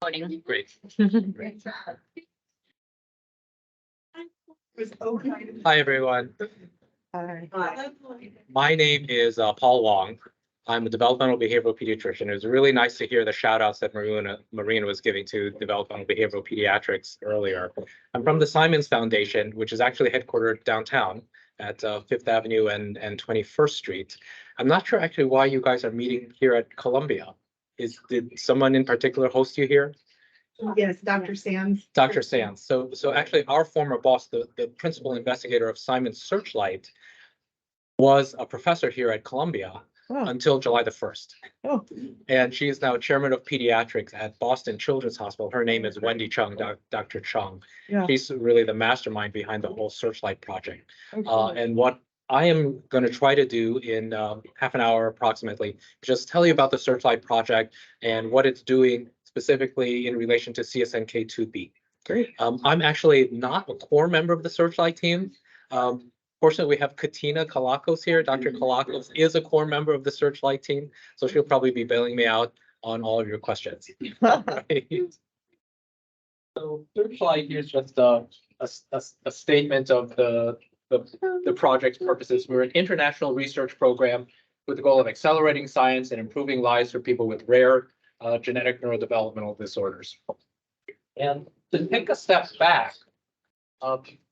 Morning. Great. Great. Hi, everyone. My name is Paul Wang. I'm a developmental behavioral pediatrician. It was really nice to hear the shout outs that Marina was giving to developmental behavioral pediatrics earlier. I'm from the Simons Foundation, which is actually headquartered downtown at 5th Avenue and 21st Street. I'm not sure actually why you guys are meeting here at Columbia. Did someone in particular host you here? Yes, Dr. Sands. Dr. Sands. So actually our former boss, the principal investigator of Simons Searchlight, was a professor here at Columbia until July the 1st. Oh. And she is now chairman of pediatrics at Boston Children's Hospital. Her name is Wendy Chung, Dr. Chung. Yeah. She's really the mastermind behind the whole Searchlight project. Okay. And what I am going to try to do in half an hour approximately, just tell you about the Searchlight project and what it's doing specifically in relation to CSNK2B. Great. I'm actually not a core member of the Searchlight team. Fortunately, we have Katina Kalakos here. Dr. Kalakos is a core member of the Searchlight team, so she'll probably be bailing me out on all of your questions. Right. So Searchlight is just a statement of the project's purposes. We're an international research program with the goal of accelerating science and improving lives for people with rare genetic neurodevelopmental disorders. And to take a step back,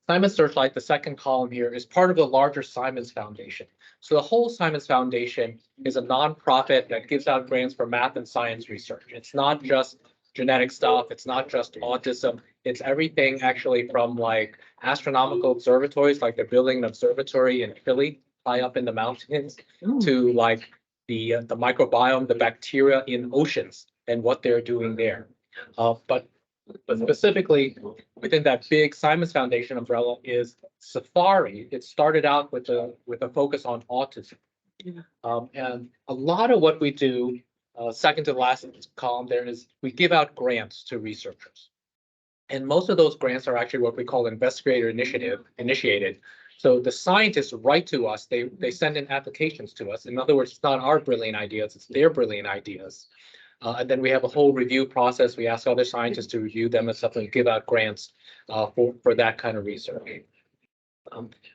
Simons Searchlight, the second column here, is part of the larger Simons Foundation. So the whole Simons Foundation is a nonprofit that gives out grants for math and science research. It's not just genetic stuff. It's not just autism. It's everything actually from like astronomical observatories, like they're building an observatory in Philly, high up in the mountains, to like the microbiome, the bacteria in oceans and what they're doing there. But specifically within that big Simons Foundation umbrella is Safari. It started out with a focus on autism. And a lot of what we do, second to the last column there, is we give out grants to researchers. And most of those grants are actually what we call investigator initiated. So the scientists write to us, they send in applications to us. In other words, it's not our brilliant ideas, it's their brilliant ideas. And then we have a whole review process. We ask other scientists to review them and stuff and give out grants for that kind of research.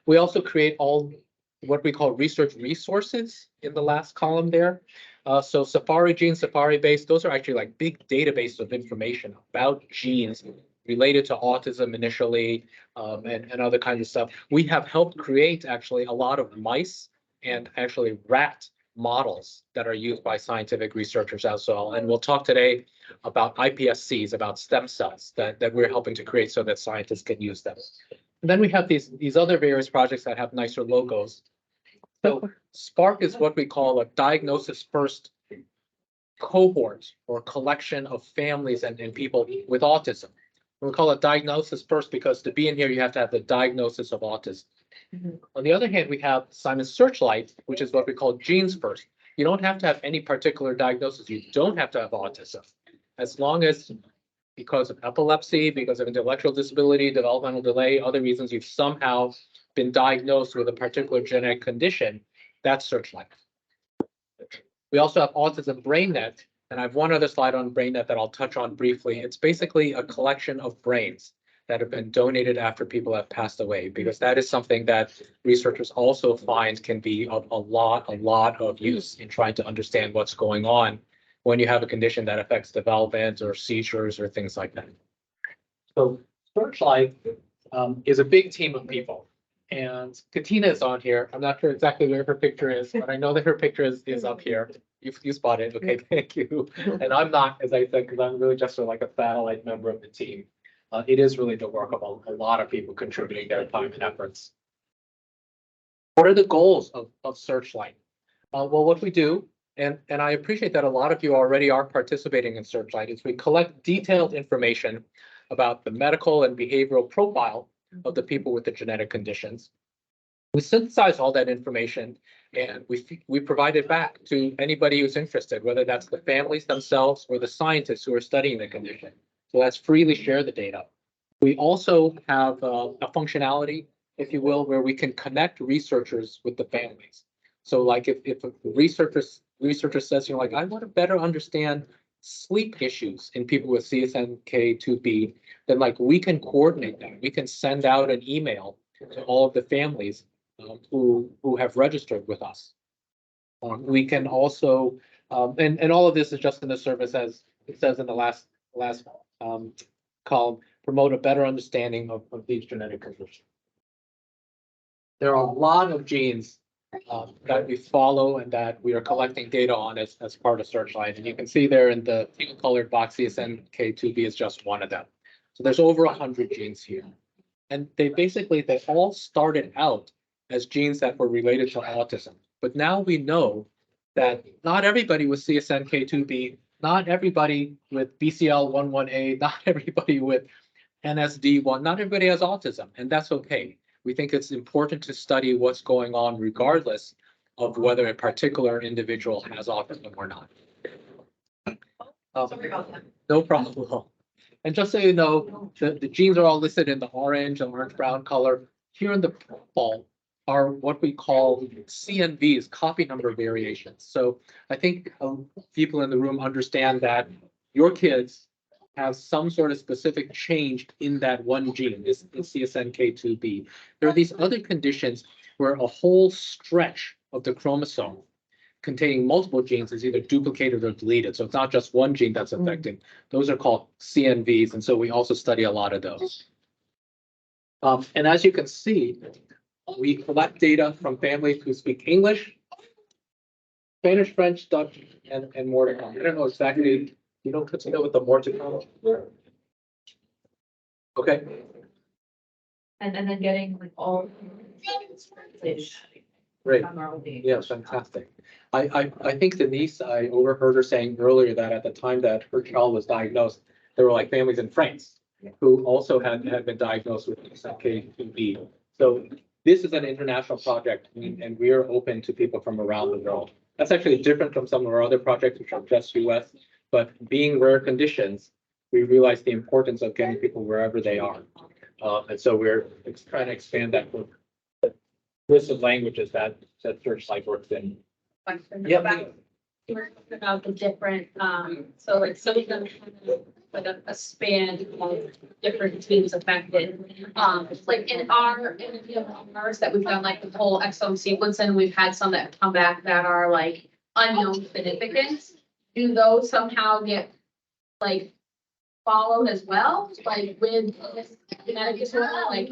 We also create all what we call research resources in the last column there. So Safari Gene, Safari Base, those are actually like big databases of information about genes related to autism initially and other kinds of stuff. We have helped create actually a lot of mice and actually rat models that are used by scientific researchers as well. And we'll talk today about iPSCs, about stem cells that we're helping to create so that scientists can use them. And then we have these other various projects that have nicer logos. So SPARK is what we call a diagnosis first cohort or collection of families and people with autism. We call it diagnosis first because to be in here, you have to have the diagnosis of autism. On the other hand, we have Simons Searchlight, which is what we call genes first. You don't have to have any particular diagnosis. You don't have to have autism. As long as, because of epilepsy, because of intellectual disability, developmental delay, other reasons, you've somehow been diagnosed with a particular genetic condition, that's Searchlight. We also have Autism BrainNet, and I have one other slide on BrainNet that I'll touch on briefly. It's basically a collection of brains that have been donated after people have passed away, because that is something that researchers also find can be of a lot of use in trying to understand what's going on when you have a condition that affects development or seizures or things like that. So Searchlight is a big team of people. And Katina is on here. I'm not sure exactly where her picture is, but I know that her picture is up here. You spot it. Okay, thank you. And I'm not, as I said, because I'm really just like a satellite member of the team. It is really the work of a lot of people contributing their time and efforts. What are the goals of Searchlight? Well, what we do, and I appreciate that a lot of you already are participating in Searchlight, is we collect detailed information about the medical and behavioral profile of the people with the genetic conditions. We synthesize all that information and we provide it back to anybody who's interested, whether that's the families themselves or the scientists who are studying the condition. So that's freely share the data. We also have a functionality, if you will, where we can connect researchers with the families. So like if a researcher says, you know, like, I want to better understand sleep issues in people with CSNK2B, then like we can coordinate that. We can send out an email to all of the families who have registered with us. We can also, and all of this is just in the service, as it says in the last column, promote a better understanding of these genetic conditions. There are a lot of genes that we follow and that we are collecting data on as part of Searchlight. And you can see there in the colored box, CSNK2B is just one of them. So there's over 100 genes here. And they all started out as genes that were related to autism. But now we know that not everybody with CSNK2B, not everybody with BCL11A, not everybody with NSD1, not everybody has autism, and that's okay. We think it's important to study what's going on regardless of whether a particular individual has autism or not. Sorry about that. No problem. And just so you know, the genes are all listed in the orange-brown color. Here in the purple are what we call CNVs, copy number variations. So I think people in the room understand that your kids have some sort of specific change in that one gene, this CSNK2B. There are these other conditions where a whole stretch of the chromosome containing multiple genes is either duplicated or deleted. So it's not just one gene that's affected. Those are called CNVs, and so we also study a lot of those. And as you can see, we collect data from families who speak English, Spanish, French, Dutch, and more to come. I don't know exactly. You know, Katina, with the more to come. Okay. And then getting like all. Great. Yeah, fantastic. I think Denise, I overheard her saying earlier that at the time that her child was diagnosed, there were like families in France who also had been diagnosed with CSNK2B. So this is an international project, and we are open to people from around the world. That's actually different from some of our other projects, which are just US. But being rare conditions, we realize the importance of getting people wherever they are. And so we're trying to expand that list of languages that Searchlight works in. Yeah. You were talking about the different, so like some of them have like a span of different teams affected. Like in ours that we've done like the whole exome sequencing, we've had some that come back that are like unknown significance. Do those somehow get like followed as well? Like with genetic disorder, like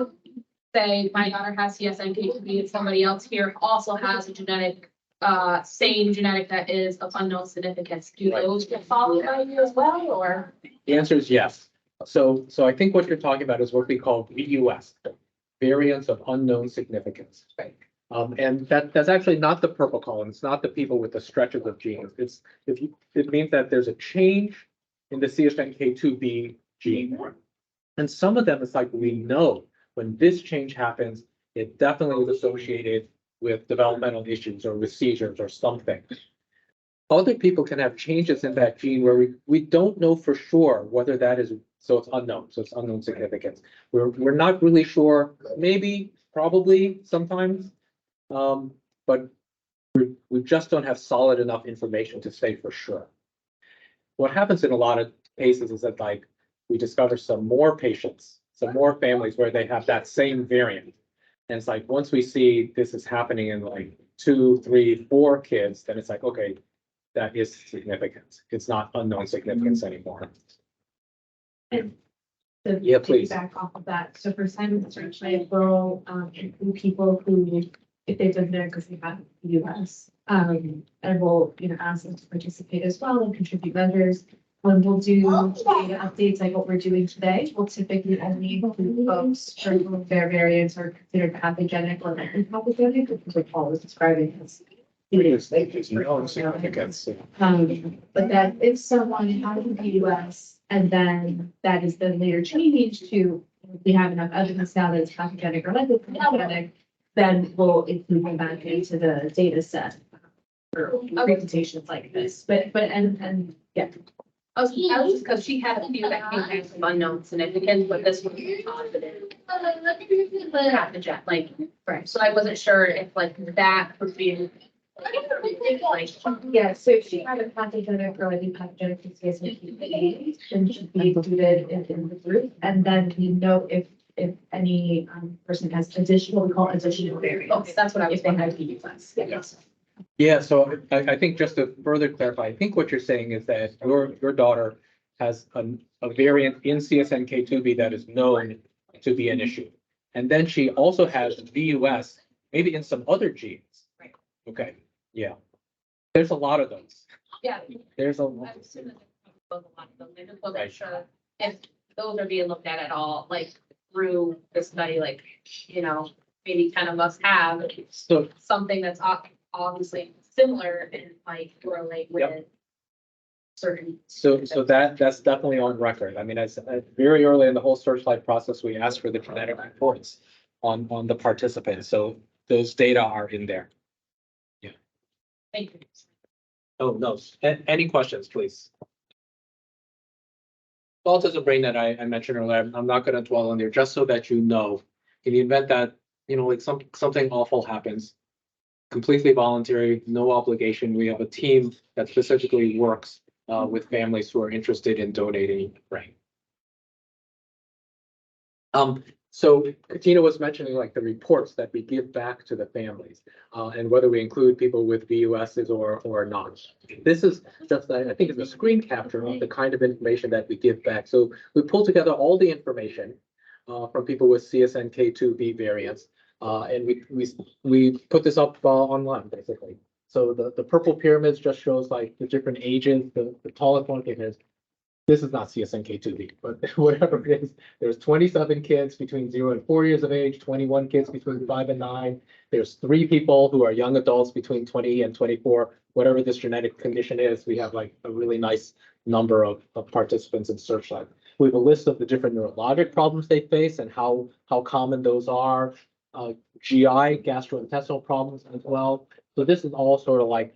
say my daughter has CSNK2B and somebody else here also has a genetic, same genetic that is of unknown significance. Do those get followed by you as well, or? The answer is yes. So I think what you're talking about is what we call VUS, variants of unknown significance. Right. And that's actually not the purple column. It's not the people with the stretches of genes. It means that there's a change in the CSNK2B gene. And some of them, it's like we know when this change happens, it definitely is associated with developmental issues or with seizures or something. Other people can have changes in that gene where we don't know for sure whether that is, so it's unknown. So it's unknown significance. We're not really sure, maybe, probably, sometimes. But we just don't have solid enough information to say for sure. What happens in a lot of cases is that like we discover some more patients, some more families where they have that same variant. And it's like once we see this is happening in like 2, 3, 4 kids, then it's like, okay, that is significant. It's not unknown significance anymore. And Yeah, please. Back off of that. So for Simons Searchlight, we'll include people who, if they've been there because they have the US, and we'll, ask them to participate as well and contribute measures. When we'll do data updates like what we're doing today, we'll typically only include folks for whom their variants are considered pathogenic or likely pathogenic, because what Paul was describing as. Significance. But that if someone has the US and then that is then later changed to, we have enough evidence now that it's pathogenic or likely pathogenic, then we'll include them back into the data set for presentations like this. But yeah. I was just because she had a few that came back with unknown significance, but this one was positive. Pathogen, like, right. So I wasn't sure if like that would be Yeah, so if she had a pathogenic or like a pathogenic CSNK2B, then she'd be included in the group. And then we know if any person has additional, we call additional variants. Okay, that's what I was If they have wondering. DUS. Yes. Yeah, so I think just to further clarify, I think what you're saying is that your daughter has a variant in CSNK2B that is known to be an issue. And then she also has VUS, maybe in some other genes. Right. Okay, yeah. There's a lot of those. Yeah. There's a I lot. assume that there's a lot of them. I just wasn't Right. sure if those are being looked at all, like through the study, like, you know, maybe kind of must have So something that's obviously similar and might correlate with certain. So that's definitely on record. I mean, as very early in the whole Searchlight process, we asked for the genetic reports on the participants. So those data are in there. Thank you. Oh, no. Any questions, please? Autism brain that I mentioned earlier, I'm not gonna dwell on there, just so that you know, in the event that, you know, like something awful happens, completely voluntary, no obligation. We have a team that specifically works with families who are interested in donating brain. So Katina was mentioning like the reports that we give back to the families, and whether we include people with VUSs or not. This is just, I think it's a screen capture of the kind of information that we give back. So we pull together all the information from people with CSNK2B variants, and we put this up online basically. So the purple pyramids just shows like the different ages. The tallest one is, this is not CSNK2B, but whatever it is, there's 27 kids between 0 and 4 years of age, 21 kids between 5 and 9. There's 3 people who are young adults between 20 and 24. Whatever this genetic condition is, we have like a really nice number of participants in Searchlight. We have a list of the different neurologic problems they face and how common those are. GI, gastrointestinal problems as well. So this is all sort of like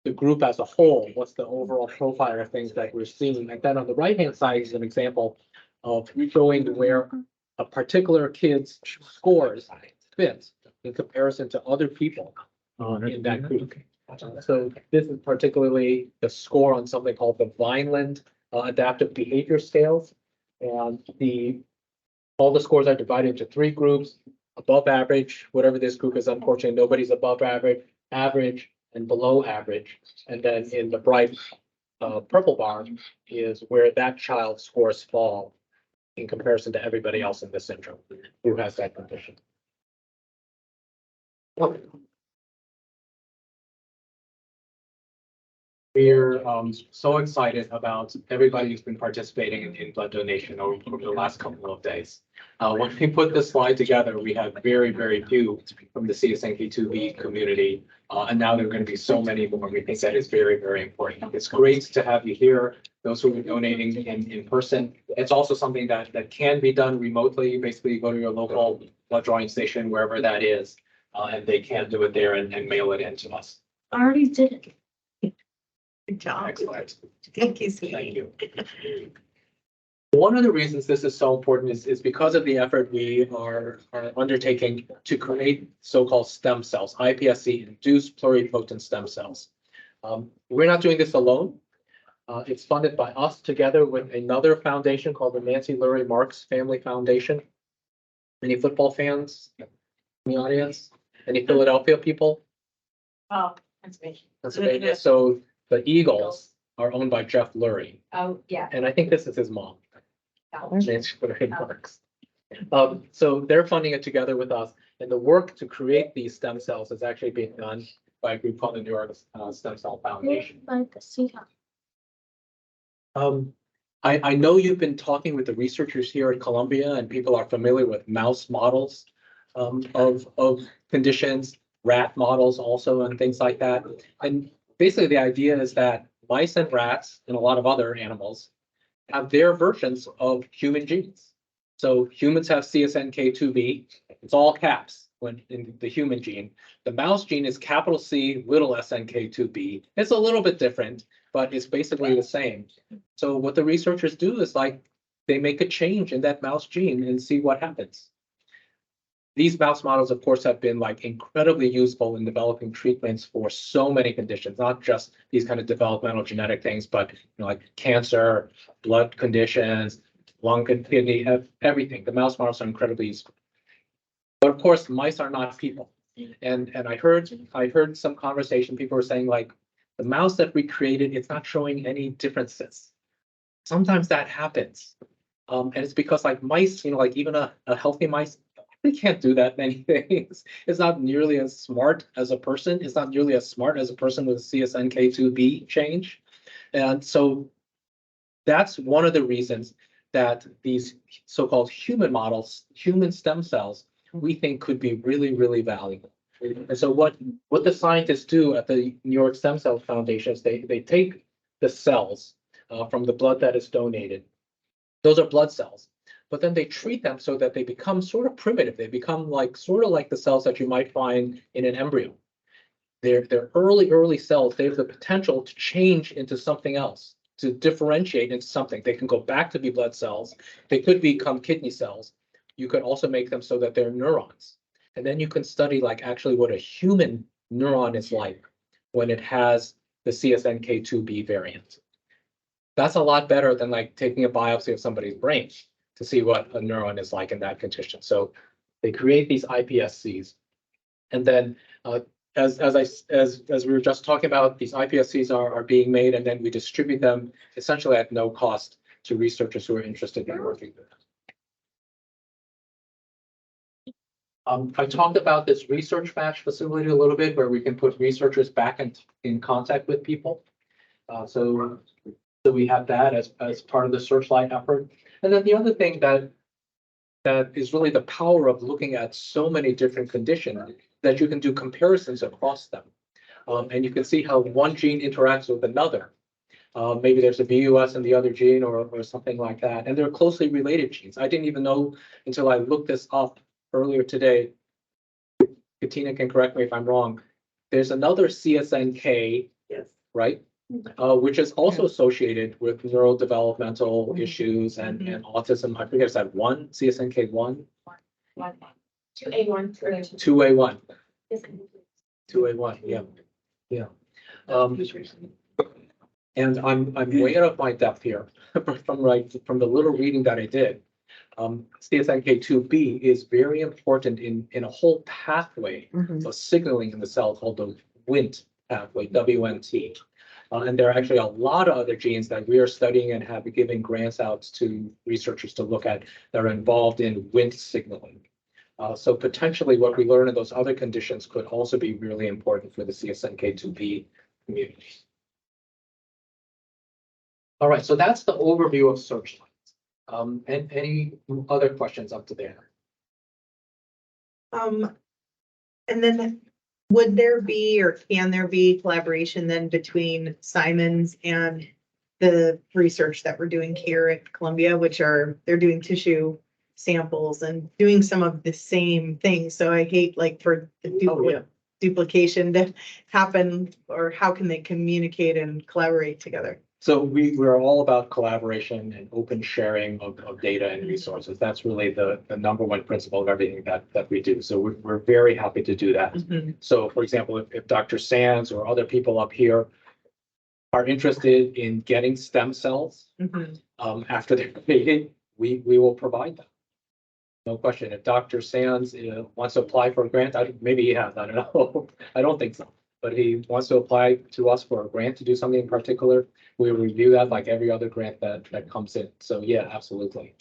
the group as a whole, what's the overall profile of things that we're seeing. And then on the right-hand side is an example of showing where a particular kid's scores fit in comparison to other people in that group. So this is particularly the score on something called the Vineland Adaptive Behavior Scales. And all the scores are divided into 3 groups: above average, whatever this group is. Unfortunately, nobody's above average, average, and below average. And then in the bright purple bar is where that child's scores fall in comparison to everybody else in this syndrome who has that condition. We're so excited about everybody who's been participating in blood donation over the last couple of days. When we put this slide together, we had very, very few from the CSNK2B community. And now there are going to be so many more. We think that is very, very important. It's great to have you here, those who are donating in person. It's also something that can be done remotely. Basically, you go to your local blood drawing station, wherever that is, and they can do it there and mail it in to us. I already did it. Good job. Excellent. Thank you, Thank you. One of the reasons this is so important is because of the effort we are undertaking to create so-called stem cells, iPSC-induced pluripotent stem cells. We're not doing this alone. It's funded by us together with another foundation called the Nancy Lurie Marks Family Foundation. Any football fans in the audience? Any Philadelphia people? Oh, Pennsylvania. Pennsylvania. So the Eagles are owned by Jeff Lurie. Oh, yeah. And I think this is his mom. Nancy Lurie Marks. So they're funding it together with us. And the work to create these stem cells is actually being done by a group called the New York Stem Cell Foundation. I know you've been talking with the researchers here at Columbia, and people are familiar with mouse models of conditions, rat models also, and things like that. And basically the idea is that mice and rats and a lot of other animals have their versions of human genes. So humans have CSNK2B, it's all caps when in the human gene. The mouse gene is capital C, little SNK2B. It's a little bit different, but it's basically the same. So what the researchers do is like, they make a change in that mouse gene and see what happens. these mouse models, of course, have been like incredibly useful in developing treatments for so many conditions, not just these kind of developmental genetic things, but like cancer, blood conditions, lung and kidney, everything. The mouse models are incredibly useful. But of course, mice are not people. And I heard some conversation, people were saying like, the mouse that we created, it's not showing any differences. Sometimes that happens. And it's because like mice, like even a healthy mice, they can't do that many things. It's not nearly as smart as a person. It's not nearly as smart as a person with CSNK2B change. And so that's one of the reasons that these so-called human models, human stem cells, we think could be really, really valuable. And so what the scientists do at the New York Stem Cell Foundation is they take the cells from the blood that is donated. Those are blood cells, but then they treat them so that they become sort of primitive. They become like sort of like the cells that you might find in an embryo. They're early cells. They have the potential to change into something else, to differentiate into something. They can go back to be blood cells. They could become kidney cells. You could also make them so that they're neurons. And then you can study like actually what a human neuron is like when it has the CSNK2B variant. That's a lot better than like taking a biopsy of somebody's brain to see what a neuron is like in that condition. So they create these iPSCs, and then as we were just talking about, these iPSCs are being made, and then we distribute them essentially at no cost to researchers who are interested in working with them. I talked about this research batch facility a little bit, where we can put researchers back in contact with people. So we have that as part of the Searchlight effort. And then the other thing that is really the power of looking at so many different conditions, that you can do comparisons across them. And you can see how one gene interacts with another. Maybe there's a VUS in the other gene or something like that. And they're closely related genes. I didn't even know until I looked this up earlier today. Katina can correct me if I'm wrong. There's another CSNK, Yes. right? Which is also associated with neurodevelopmental issues and autism. I forget, is that one, CSNK1? 2A1. 2A1. 2A1, yeah. And I'm way out of my depth here from the little reading that I did. CSNK2B is very important in a whole pathway of signaling in the cell called the Wnt pathway, WNT. And there are actually a lot of other genes that we are studying and have been giving grants out to researchers to look at that are involved in Wnt signaling. So potentially what we learn in those other conditions could also be really important for the CSNK2B community. All right, so that's the overview of Searchlight. And any other questions up to there? And then would there be, or can there be collaboration then between Simons and the research that we're doing here at Columbia, they're doing tissue samples and doing some of the same things. So I hate like for the duplication to happen, or how can they communicate and collaborate together? So we're all about collaboration and open sharing of data and resources. That's really the number one principle of everything that we do. So we're very happy to do that. So for example, if Dr. Sands or other people up here are interested in getting stem cells after they're created, we will provide them. No question. If Dr. Sands wants to apply for a grant, maybe he has, I don't know. I don't think so. But he wants to apply to us for a grant to do something in particular, we review that like every other grant that comes in. So yeah, absolutely.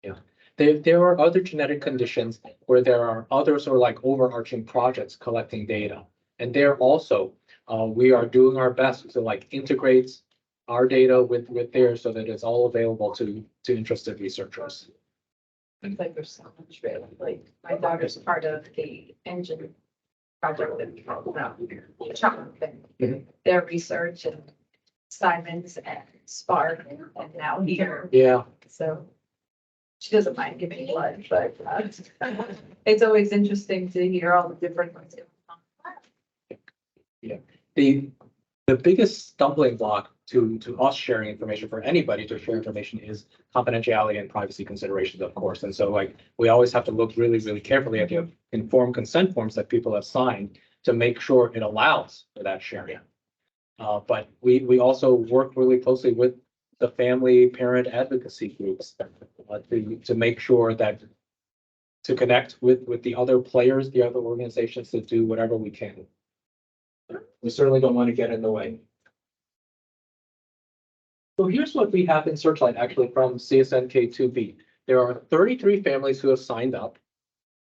Yeah. There are other genetic conditions where there are other sort of like overarching projects collecting data. And there also, we are doing our best to like integrate our data with theirs so that it's all available to interested researchers. It's like there's so much really, like my daughter's part of the engine project that we talked about, their research and Simons and Spark and now here. Yeah. So she doesn't mind giving blood, but it's always interesting to hear all the different ones. Yeah. The The biggest stumbling block to us sharing information, for anybody to share information, is confidentiality and privacy considerations, of course. And so like, we always have to look really, really carefully at the informed consent forms that people have signed to make sure it allows for that sharing. But we also work really closely with the family parent advocacy groups to make sure that to connect with the other players, the other organizations, to do whatever we can. We certainly don't want to get in the way. So here's what we have in Searchlight, actually, from CSNK2B. There are 33 families who have signed up.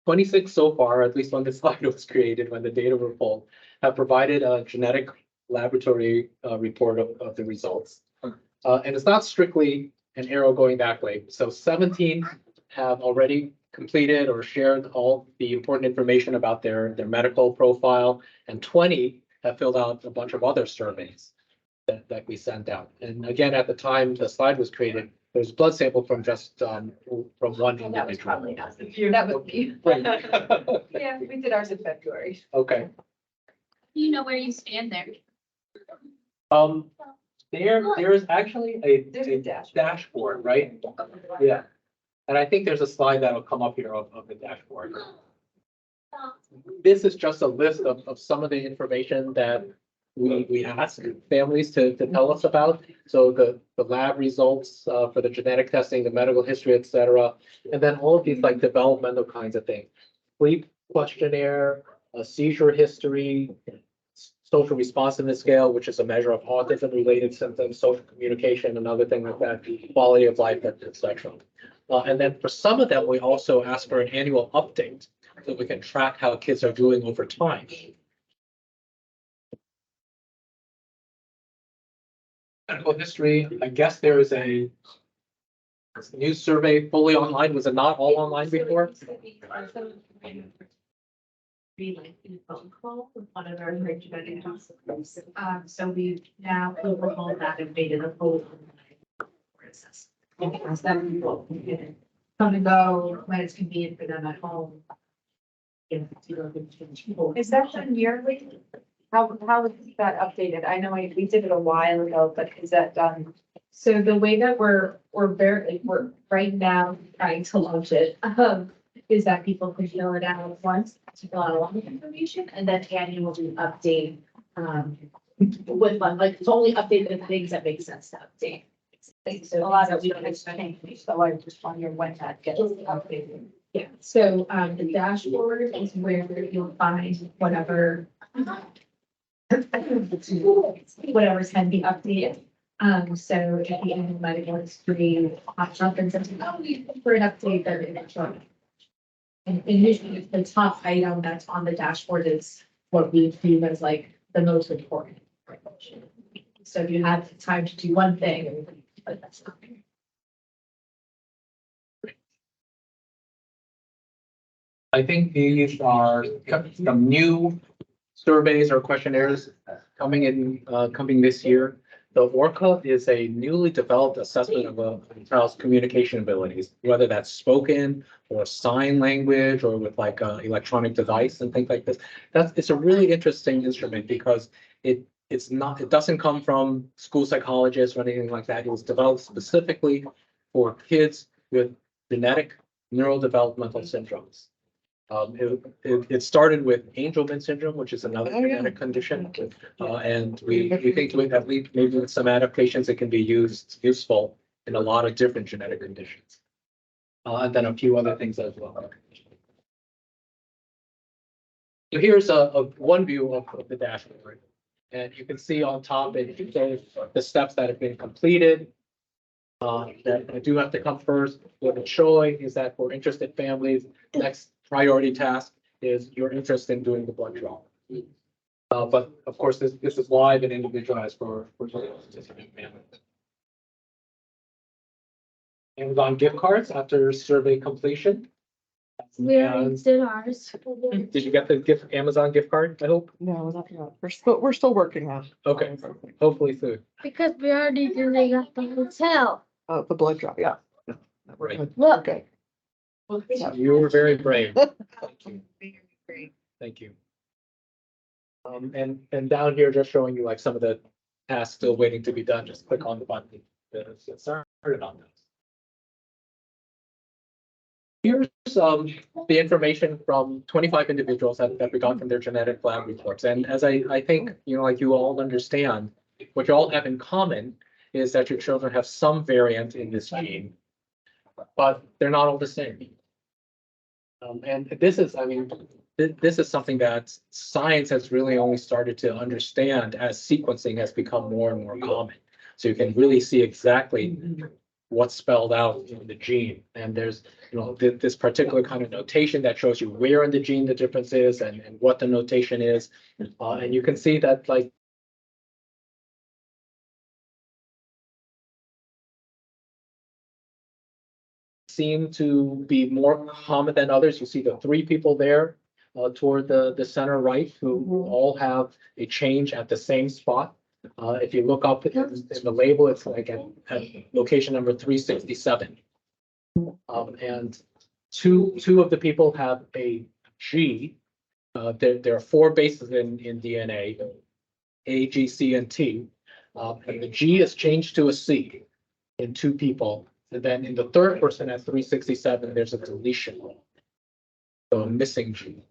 26 so far, at least when the slide was created, when the data were pulled, have provided a genetic laboratory report of the results. And it's not strictly an arrow going that way. So 17 have already completed or shared all the important information about their medical profile, and 20 have filled out a bunch of other surveys that we sent out. And again, at the time the slide was created, there's blood sample from just from one Well, that was individual. probably not the year. That would be. Right. Yeah, we did ours in February. Okay. You know where you stand there. There is actually There's a a dashboard. dashboard, right? Yeah. And I think there's a slide that'll come up here of the dashboard. This is just a list of some of the information that we ask families to tell us about. So the lab results for the genetic testing, the medical history, et cetera. And then all of these like developmental kinds of things. Sleep questionnaire, a seizure history, social responsiveness scale, which is a measure of autism-related symptoms, social communication, and other things like that, quality of life, et cetera. And then for some of them, we also ask for an annual update so we can track how kids are doing over time. Medical history, I guess there is a new survey fully online. Was it not all online before? Be like in a phone call with one of our genetic hospitals. So we now overhauled that and made it a full online assessment. Because then people can come and go when it's convenient for them at home. Is that done yearly? How is that updated? I know we did it a while ago, but is that done? So the way that we're we're right now trying to launch it, is that people can fill it out once to fill out a lot of information and then annually update. With like, it's only updated the things that make sense to update. So A lot of things it that we is can changed, so I just wonder when that gets updated. Yeah, so the dashboard is where you'll find whatever. Whatever can be updated. So at the end of medical history, pops up and says, oh, we for an update that it's showing. And usually the top item that's on the dashboard is what we view as like the most important. So if you have time to do one thing, but that's not. I think these are some new surveys or questionnaires coming in, coming this year. The ORCA is a newly developed assessment of a child's communication abilities, whether that's spoken or sign language or with like a electronic device and things like this. It's a really interesting instrument because it doesn't come from school psychologists or anything like that. It was developed specifically for kids with genetic neurodevelopmental syndromes. It started with Angelman syndrome, which is another genetic condition. And we think with at least maybe with some adaptations, it can be useful in a lot of different genetic conditions. And then a few other things as well. So here's one view of the dashboard. And you can see on top, it shows the steps that have been completed. That do have to come first. What it's showing is that for interested families, next priority task is your interest in doing the blood draw. But of course, this is live and individualized for specific families. Amazon gift cards after survey completion. We already did ours. Did you get the Amazon gift card? I hope. No, not yet. We're still working on. Okay, hopefully soon. Because we already did it at the hotel. The blood draw, yeah. We're Right. good. Look. Okay. You were very brave. Great. Thank you. And down here, just showing you like some of the tasks still waiting to be done. Just click on the button to get started on those. Here's the information from 25 individuals that we got from their genetic lab reports. And as I think, like you all understand, what you all have in common is that your children have some variant in this gene, but they're not all the same. And this is, I mean, this is something that science has really only started to understand as sequencing has become more and more common. So you can really see exactly what's spelled out in the gene. And there's, this particular kind of notation that shows you where in the gene the difference is and what the notation is. And you can see that like seem to be more common than others. You see the 3 people there toward the center right who all have a change at the same spot. If you look up in the label, it's like at location number 367. And two of the people have a G. There are 4 bases in DNA, A, G, C, and T. And the G is changed to a C in 2 people. And then in the 3rd person at 367, there's a deletion. So a missing G.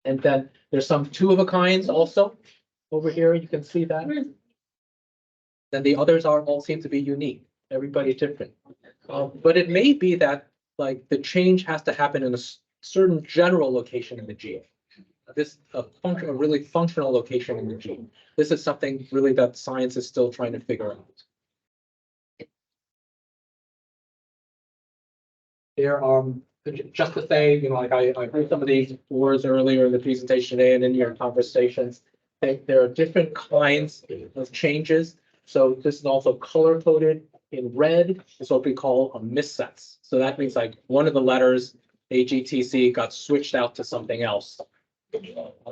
And then there's some 2 of a kinds also over here. You can see that. Then the others all seem to be unique. Everybody's different. But it may be that like the change has to happen in a certain general location in the gene. This a really functional location in the gene. This is something really that science is still trying to figure out. There are just to say, like I heard some of these words earlier in the presentation today and in your conversations. There are different kinds of changes. So this is also color coded in red. Is what we call a missense. So that means like one of the letters AGTC got switched out to something else,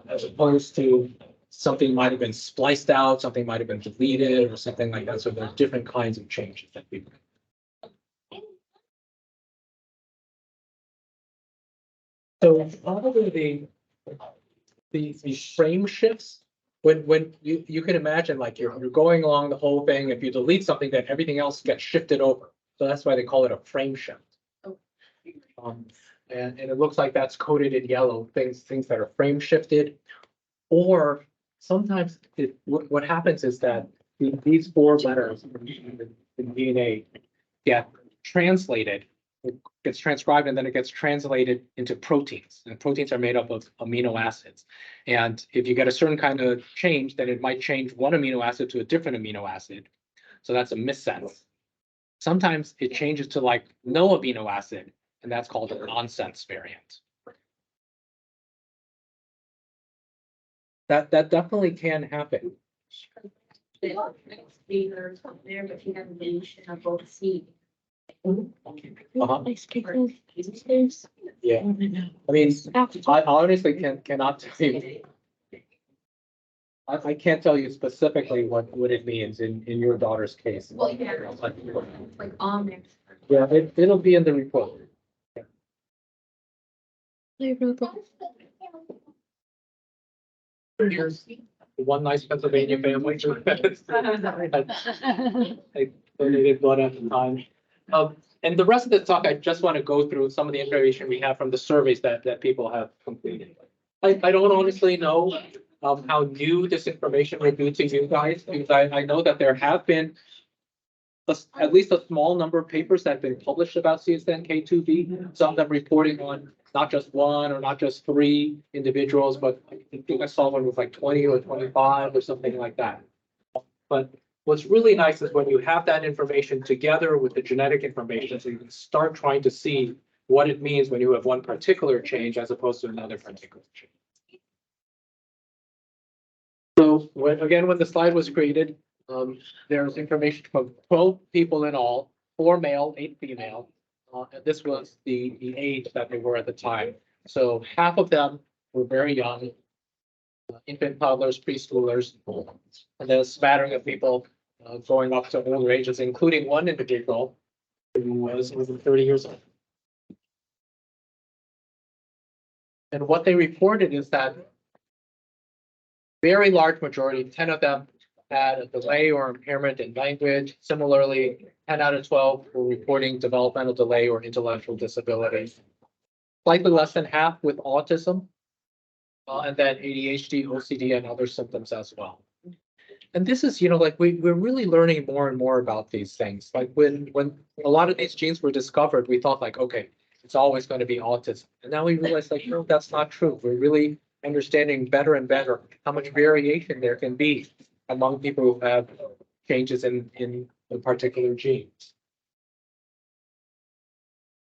as opposed to something might have been spliced out, something might have been deleted, or something like that. So there are different kinds of changes that people. So probably the frame shifts when you can imagine like you're going along the whole thing. If you delete something, then everything else gets shifted over. So that's why they call it a frame shift. And it looks like that's coded in yellow, things that are frame shifted. Or sometimes what happens is that these 4 letters in DNA get translated. It gets transcribed and then it gets translated into proteins. And proteins are made up of amino acids. And if you get a certain kind of change, then it might change one amino acid to a different amino acid. So that's a missense. Sometimes it changes to like no amino acid, and that's called a nonsense variant. That definitely can happen. There, but you have a mention of both seed. Uh-huh. Yeah. I mean, I honestly cannot tell you. I can't tell you specifically what it means in your daughter's case. Well, yeah, like on there. Yeah, it'll be in the report. Here's one nice Pennsylvania family. I donated blood at the time. And the rest of the talk, I just want to go through some of the information we have from the surveys that people have completed. I don't honestly know how new this information will be to you guys, because I know that there have been at least a small number of papers that have been published about CSNK2B, some of them reporting on not just 1 or not just 3 individuals, but I think I saw one with like 20 or 25 or something like that. But what's really nice is when you have that information together with the genetic information, so you can start trying to see what it means when you have one particular change as opposed to another particular change. So when the slide was created, there's information from 12 people in all, 4 male, 8 female. And this was the age that they were at the time. So half of them were very young, infant toddlers, preschoolers, and then a smattering of people going up to older ages, including one individual who was over 30 years old. And what they reported is that Very large majority, 10 of them had a delay or impairment in language. Similarly, 10 out of 12 were reporting developmental delay or intellectual disability. Slightly less than half with autism, and then ADHD, OCD, and other symptoms as well. And this is, like we're really learning more and more about these things. Like when a lot of these genes were discovered, we thought like, okay, it's always going to be autism. And now we realize like, no, that's not true. We're really understanding better and better how much variation there can be among people who have changes in a particular gene.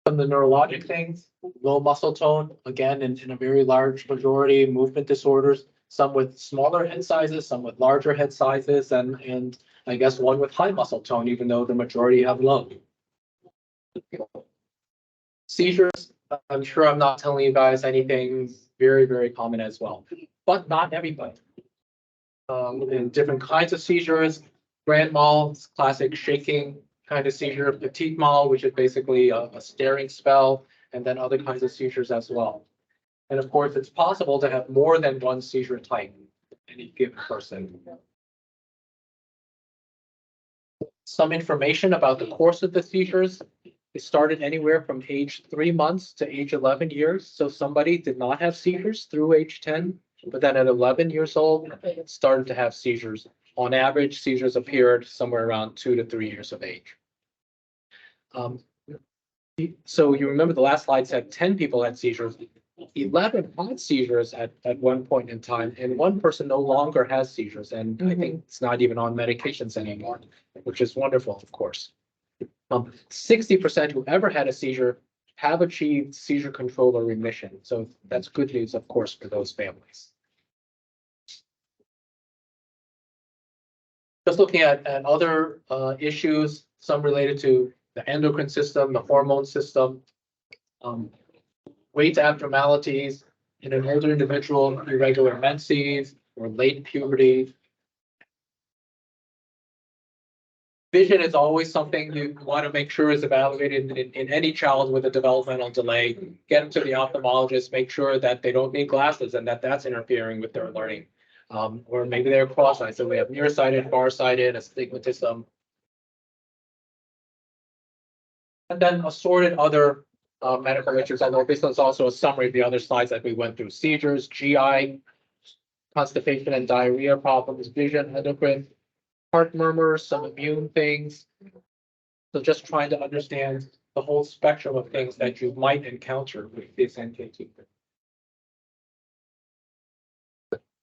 Some of the neurologic things, low muscle tone, again, in a very large majority, movement disorders, some with smaller head sizes, some with larger head sizes, and I guess one with high muscle tone, even though the majority have low. Seizures, I'm sure I'm not telling you guys anything very, very common as well, but not everybody. In different kinds of seizures, grand mal, classic shaking kind of seizure, petite mal, which is basically a staring spell, and then other kinds of seizures as well. And of course, it's possible to have more than one seizure type in any given person. Some information about the course of the seizures. It started anywhere from age 3 months to age 11 years. So somebody did not have seizures through age 10, but then at 11 years old, started to have seizures. On average, seizures appeared somewhere around 2 to 3 years of age. So you remember the last slide said 10 people had seizures. 11 had seizures at one point in time, and one person no longer has seizures. And I think it's not even on medications anymore, which is wonderful, of course. 60% who ever had a seizure have achieved seizure control or remission. So that's good news, of course, for those families. Just looking at other issues, some related to the endocrine system, the hormone system, weight abnormalities in an older individual, irregular menses or late puberty. Vision is always something you want to make sure is evaluated in any child with a developmental delay. Get them to the ophthalmologist, make sure that they don't need glasses and that that's interfering with their learning. Or maybe they're cross-eyed, so we have nearsighted, farsighted, astigmatism. And then assorted other medical issues, although this is also a summary of the other slides that we went through. Seizures, GI, constipation and diarrhea problems, vision, endocrine, heart murmurs, some immune things. So just trying to understand the whole spectrum of things that you might encounter with CSNK2.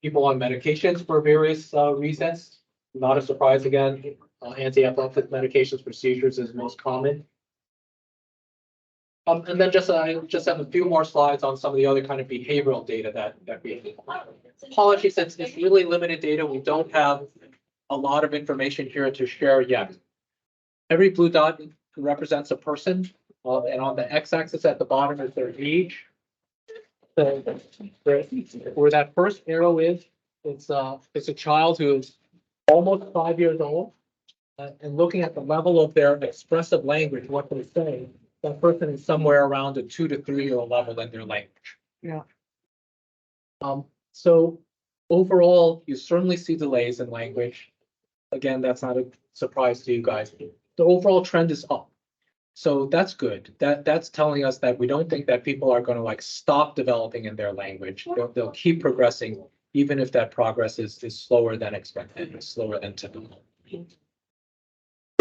People on medications for various reasons. Not a surprise again. Anti-epileptic medications for seizures is most common. And then I just have a few more slides on some of the other kind of behavioral data that we have. Apologies, it's really limited data. We don't have a lot of information here to share yet. Every blue dot represents a person, and on the x-axis at the bottom is their age. So where that first arrow is, it's a child who is almost 5 years old, and looking at the level of their expressive language, what they say, that person is somewhere around a 2 to 3 year old level in their language. Yeah. So overall, you certainly see delays in language. Again, that's not a surprise to you guys. The overall trend is up. So that's good. That's telling us that we don't think that people are going to like stop developing in their language. They'll keep progressing, even if that progress is slower than expected, slower than typical.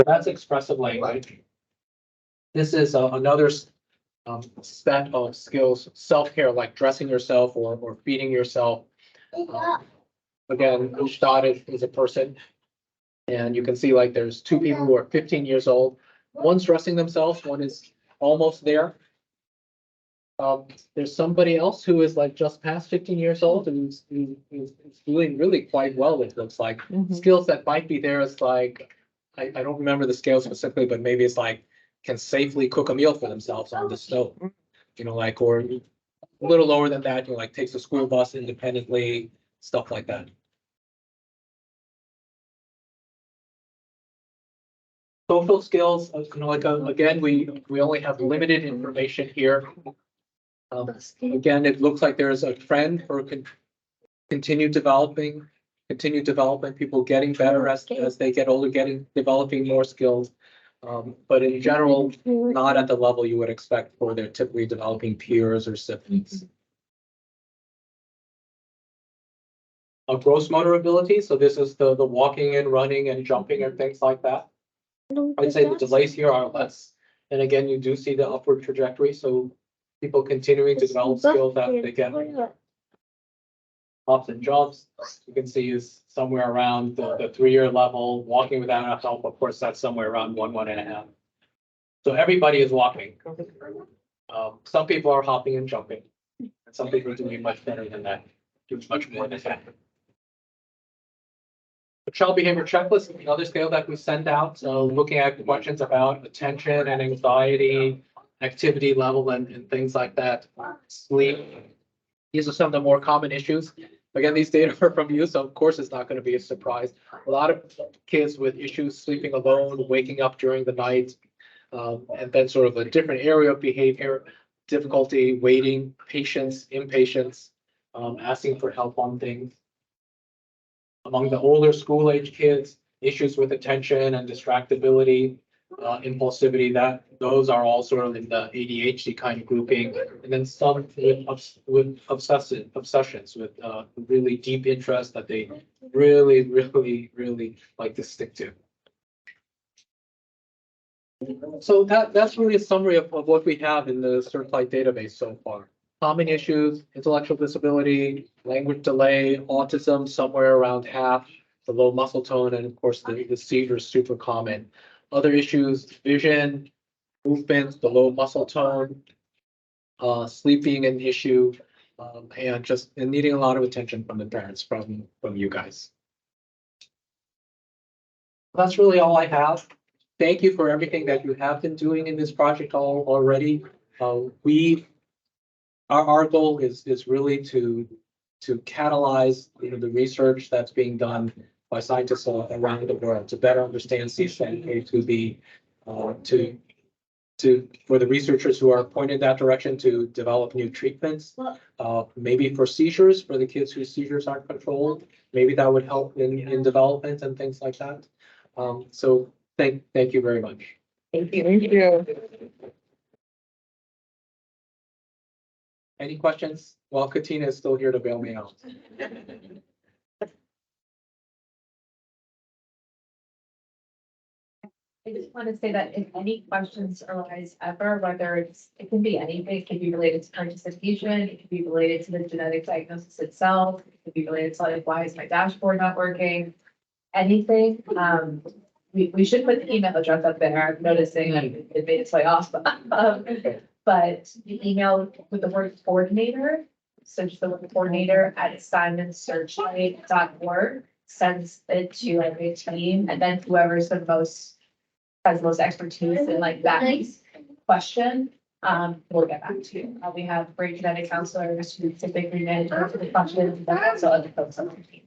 That's expressive language. This is another set of skills, self-care, like dressing yourself or feeding yourself. Again, each dot is a person. And you can see like there's two people who are 15 years old. One's dressing themselves, one is almost there. There's somebody else who is like just past 15 years old and who's doing really quite well, it looks like. Skills that might be there is like, I don't remember the scale specifically, but maybe it's like can safely cook a meal for themselves on the stove. Like, or a little lower than that, like takes a school bus independently, stuff like that. Social skills, again, we only have limited information here. Again, it looks like there's a trend for continued developing continued development, people getting better as they get older, developing more skills. But in general, not at the level you would expect for their typically developing peers or siblings. Gross motor ability, so this is the walking and running and jumping and things like that. I'd say the delays here are less. And again, you do see the upward trajectory, so people continuing to develop skills that they get hops and jumps, you can see is somewhere around the 3-year level. Walking without enough help, of course, that's somewhere around 1.5. So everybody is walking. Some people are hopping and jumping, and some people are doing much better than that, doing much more than that. The child behavior checklist is another scale that we send out, so looking at questions about attention and anxiety, activity level, and things like that, sleep. These are some of the more common issues. Again, these data are from you, so of course it's not going to be a surprise. A lot of kids with issues sleeping alone, waking up during the night, and then sort of a different area of behavior, difficulty waiting, patience, impatience, asking for help on things. Among the older school-age kids, issues with attention and distractibility, impulsivity, those are all sort of in the ADHD kind of grouping. And then some with obsessions, with really deep interest that they really like to stick to. So that's really a summary of what we have in the Searchlight database so far. Common issues, intellectual disability, language delay, autism, somewhere around half, the low muscle tone, and of course the seizure is super common. Other issues, vision, movement, the low muscle tone, sleeping an issue, and needing a lot of attention from the parents, from you guys. That's really all I have. Thank you for everything that you have been doing in this project already. Our goal is really to catalyze the research that's being done by scientists around the world to better understand CSNK2B, for the researchers who are pointed that direction to develop new treatments, maybe for seizures, for the kids whose seizures aren't controlled, maybe that would help in development and things like that. So thank you very much. Thank you. Thank you. Any questions? Well, Katina is still here to bail me out. I just want to say that if any questions arise ever, whether it can be anything, it can be related to participation, it can be related to the genetic diagnosis itself, it could be related to like, why is my dashboard not working? Anything, we should put the email address up there. I'm noticing that it made its way off. But the email with the word coordinator, so just the word coordinator at simonssearchlight.org sends it to every team, and then whoever's has most expertise in like that question, we'll get back to you. We have great genetic counselors who typically manage the questions, and also other folks on the team.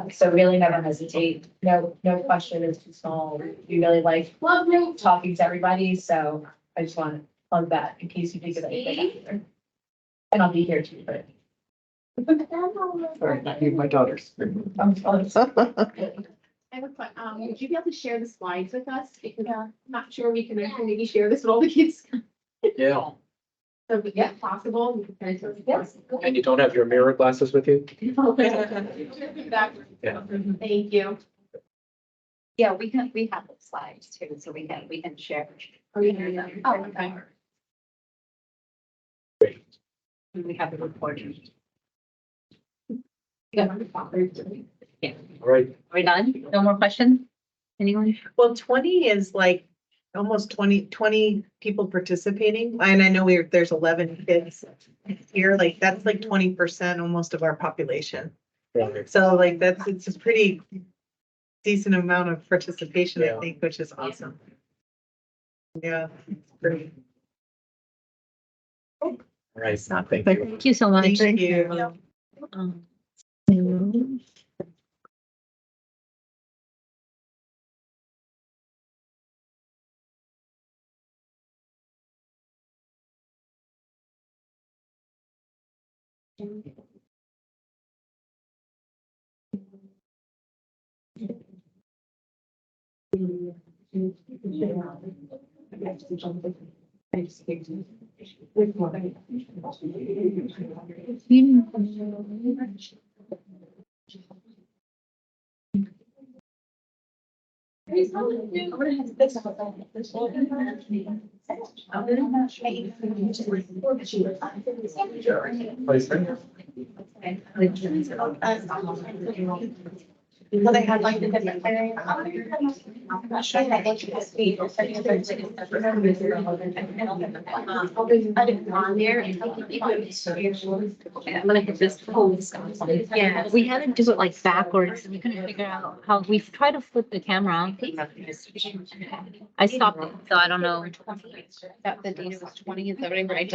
So really never hesitate. No question is too small. We really love talking to everybody. So I just want to plug that in case you think of anything after. And I'll be here too, but. Sorry, I need my daughters. I have a question. Would you be able to share the slides with us? Because I'm not sure we can actually maybe share this with all the kids. Yeah. So, yeah, possible. We can send it to us. Yes. And you don't have your mirror glasses with you? Yeah. Thank you. Yeah, we have the slides too, so we can share. Oh, yeah. Oh, okay. We have the recording. Yeah. All right. Are we done? No more questions? Anyone? Well, 20 is like almost 20 people participating. And I know there's 11 kids here, like that's like 20% almost of our population. Right. So like it's a pretty decent amount of participation, Yeah. I think, which is awesome. Yeah. Great. All right. Thank you. Thank you so much. Thank you. Well, they had like the different area. I'm not sure that they should speak. I didn't on there. I'm gonna hit this post. Yeah, we had to do it like backwards and we couldn't figure out how, we tried to flip the camera. I stopped it, so I don't know. That the data was 20, is that right?